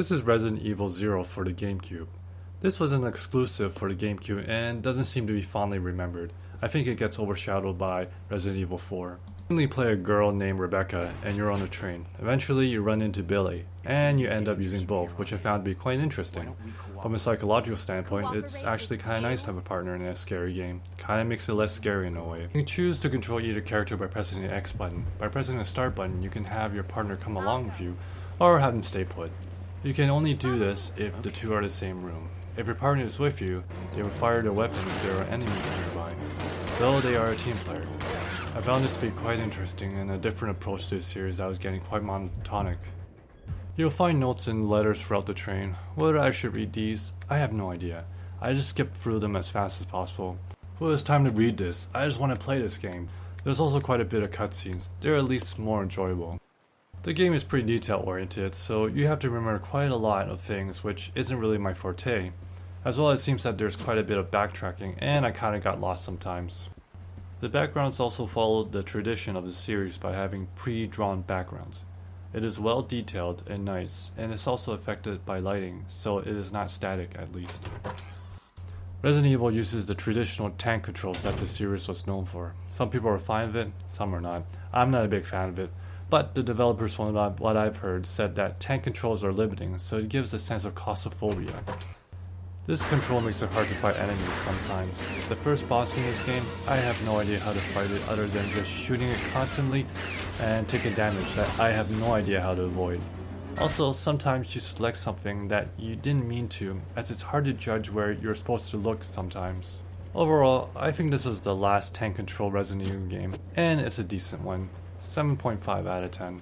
This is Resident Evil 0 for the Gamecube. This was an exclusive for the Gamecube and doesn't seem to be fondly remembered. I think it gets overshadowed by Resident Evil 4. You only play a girl named Rebecca and you're on a train. Eventually you run into Billy and you end up using both, which I found to be quite interesting. From a psychological standpoint, it's actually kinda nice to have a partner in a scary game. Kinda makes it less scary in a way. You can choose to control either character by pressing the X button. By pressing the start button, you can have your partner come along with you or have them stay put. You can only do this if the two are in the same room. If your partner is with you, they will fire their weapon if there are enemies nearby. So they are a team player. I found this to be quite interesting and a different approach to the series that was getting quite monotonic. You'll find notes and letters throughout the train. Whether I should read these, I have no idea. I just skipped through them as fast as possible. Well, it's time to read this. I just want to play this game. There's also quite a bit of cutscenes. They're at least more enjoyable. The game is pretty detail oriented, so you have to remember quite a lot of things, which isn't really my forte. As well, it seems that there's quite a bit of backtracking, and I kinda got lost sometimes. The backgrounds also followed the tradition of the series by having pre-drawn backgrounds. It is well detailed and nice, and it's also affected by lighting, so it is not static at least. Resident Evil uses the traditional tank controls that the series was known for. Some people are fine with it, some are not. I'm not a big fan of it. But the developers, from what I've heard, said that tank controls are limiting, so it gives a sense of claustrophobia. This control makes it hard to fight enemies sometimes. The first boss in this game, I have no idea how to fight it other than just shooting it constantly and taking damage that I have no idea how to avoid. Also, sometimes you select something that you didn't mean to, as it's hard to judge where you're supposed to look sometimes. Overall, I think this was the last tank control Resident Evil game, and it's a decent one. 7.5 out of 10.